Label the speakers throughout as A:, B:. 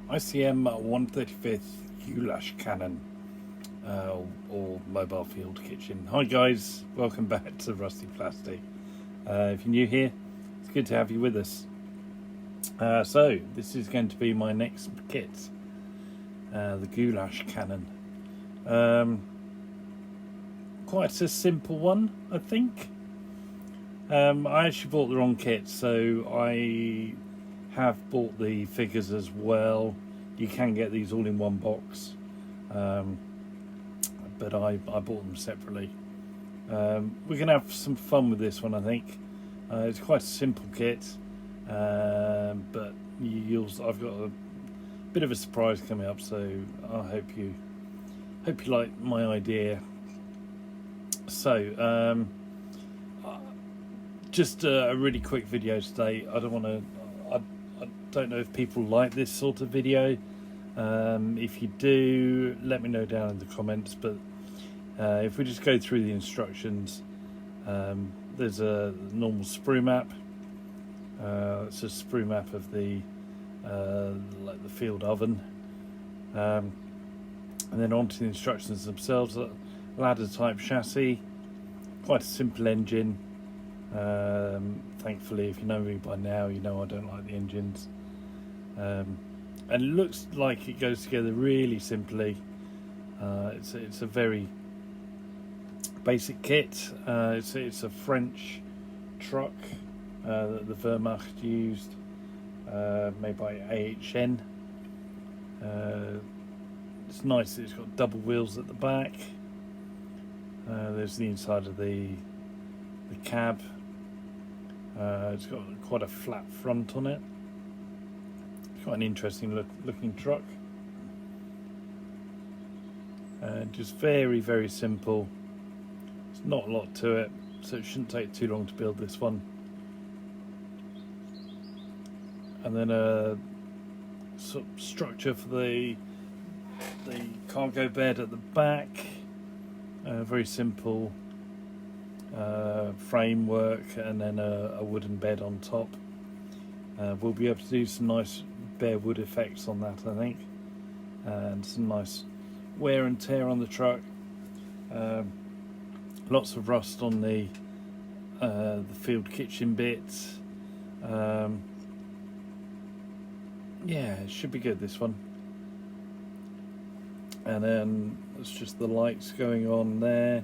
A: ICM 135th Goulash Cannon, or mobile field kitchen. Hi guys, welcome back to Rusty Plastic. If you're new here, it's good to have you with us. So this is going to be my next kit, the Goulash Cannon. Quite a simple one, I think. I actually bought the wrong kit, so I have bought the figures as well. You can get these all in one box, but I bought them separately. We're gonna have some fun with this one, I think. It's quite a simple kit, but I've got a bit of a surprise coming up, so I hope you like my idea. So just a really quick video today. I don't know if people like this sort of video. If you do, let me know down in the comments. But if we just go through the instructions, there's a normal sprue map. It's a sprue map of the like the field oven, and then onto the instructions themselves. Ladder type chassis, quite a simple engine. Thankfully, if you know me by now, you know I don't like the engines. And it looks like it goes together really simply. It's a very basic kit. It's a French truck that the Wehrmacht used, made by AHN. It's nice that it's got double wheels at the back. There's the inside of the cab. It's got quite a flat front on it. It's quite an interesting looking truck. Just very, very simple. There's not a lot to it, so it shouldn't take too long to build this one. And then a sort of structure for the cargo bed at the back. Very simple framework, and then a wooden bed on top. We'll be able to do some nice bare wood effects on that, I think, and some nice wear and tear on the truck. Lots of rust on the field kitchen bits. Yeah, it should be good, this one. And then it's just the lights going on there,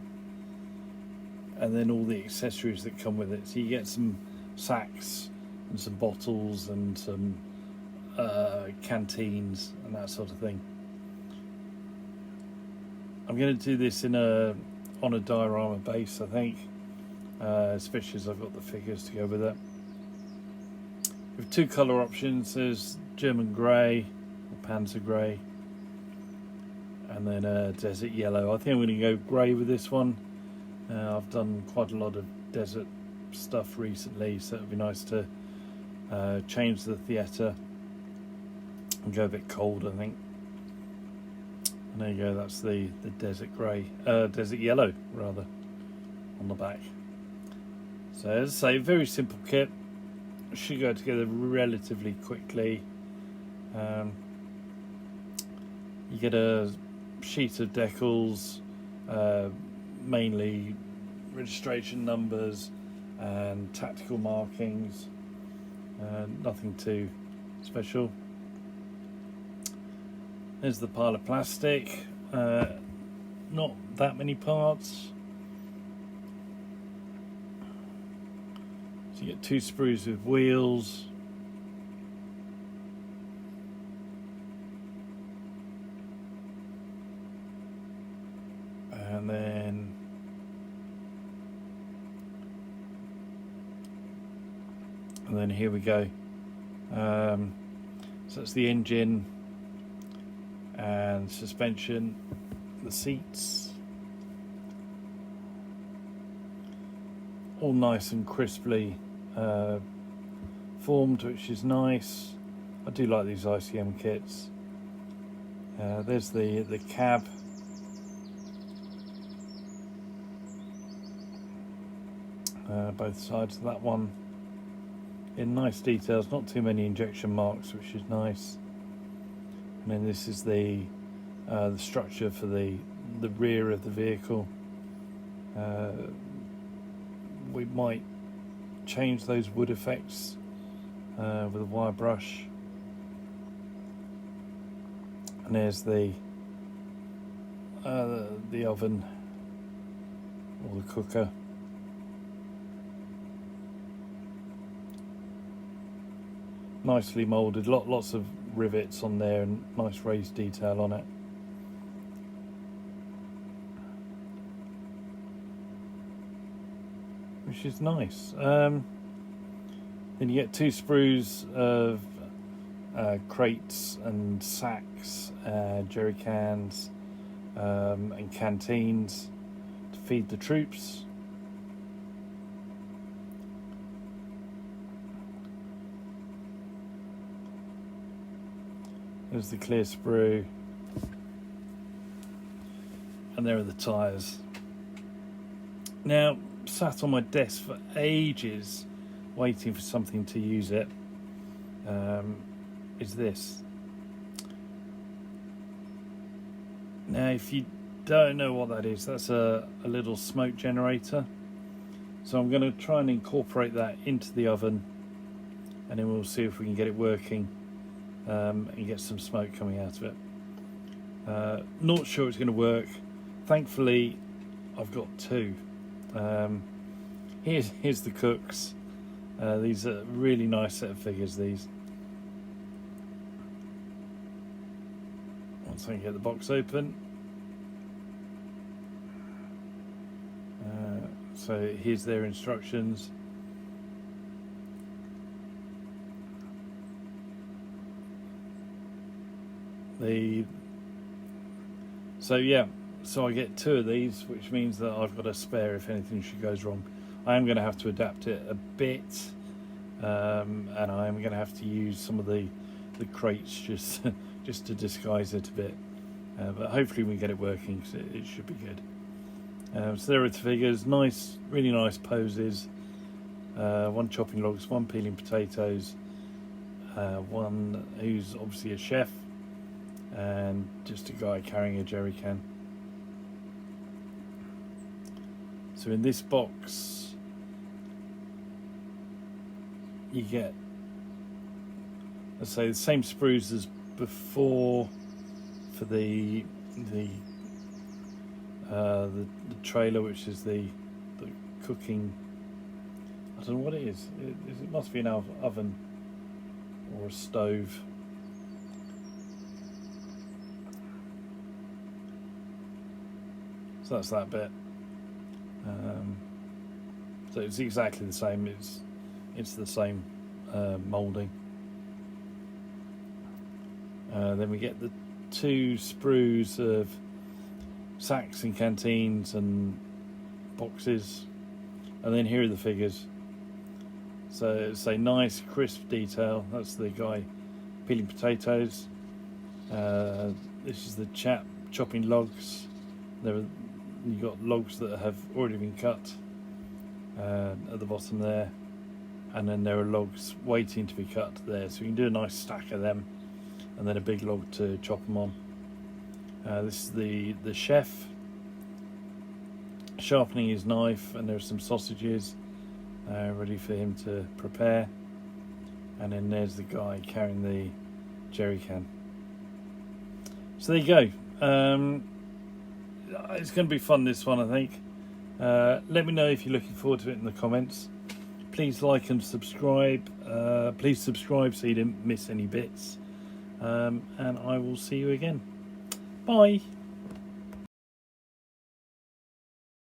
A: and then all the accessories that come with it. So you get some sacks and some bottles and some canteens and that sort of thing. I'm going to do this on a diorama base, I think, especially as I've got the figures to go with it. We have two colour options. There's German grey or Panzer grey, and then desert yellow. I think I'm going to go grey with this one. I've done quite a lot of desert stuff recently, so it would be nice to change the theatre and go a bit cold, I think. And there you go, that's the desert grey, desert yellow rather, on the back. So as I say, very simple kit. Should go together relatively quickly. You get a sheet of decals, mainly registration numbers and tactical markings. Nothing too special. There's the pile of plastic. Not that many parts. So you get two sprues with wheels. And then here we go. So that's the engine and suspension, the seats, all nice and crisply formed, which is nice. I do like these ICM kits. There's the cab. Both sides of that one in nice details, not too many injection marks, which is nice. And then this is the structure for the rear of the vehicle. We might change those wood effects with a wire brush. And there's the oven or the cooker. Nicely moulded, lots of rivets on there and nice raised detail on it. Which is nice. Then you get 2 sprues of crates and sacks, jerry cans and canteens to feed the troops. There's the clear sprue, and there are the tyres. Now, sat on my desk for ages waiting for something to use it, is this. Now, if you don't know what that is, that's a little smoke generator. So I'm going to try and incorporate that into the oven, and then we'll see if we can get it working and get some smoke coming out of it. Not sure it's going to work. Thankfully, I've got 2. Here's the cooks. These are a really nice set of figures, these. Once I can get the box open. So here's their instructions. So I get 2 of these, which means that I've got a spare if anything goes wrong. I am going to have to adapt it a bit, and I am going to have to use some of the crates just to disguise it a bit. But hopefully we can get it working, so it should be good. So there are the figures, nice, really nice poses. 1 chopping logs, 1 peeling potatoes, 1 who's obviously a chef, and just a guy carrying a jerry can. So in this box you get, let's say, the same sprues as before for the trailer, which is the cooking. I don't know what it is. It must be an oven or a stove. So that's that bit. So it's exactly the same. It's the same moulding. Then we get the 2 sprues of sacks and canteens and boxes, and then here are the figures. So it's a nice crisp detail. That's the guy peeling potatoes. This is the chap chopping logs. You've got logs that have already been cut at the bottom there, and then there are logs waiting to be cut there, so you can do a nice stack of them and then a big log to chop them on. This is the chef sharpening his knife, and there's some sausages ready for him to prepare, and then there's the guy carrying the jerry can. So there you go. It's going to be fun, this one, I think. Let me know if you're looking forward to it in the comments. Please like and subscribe. Please subscribe so you don't miss any bits. And I will see you again. Bye.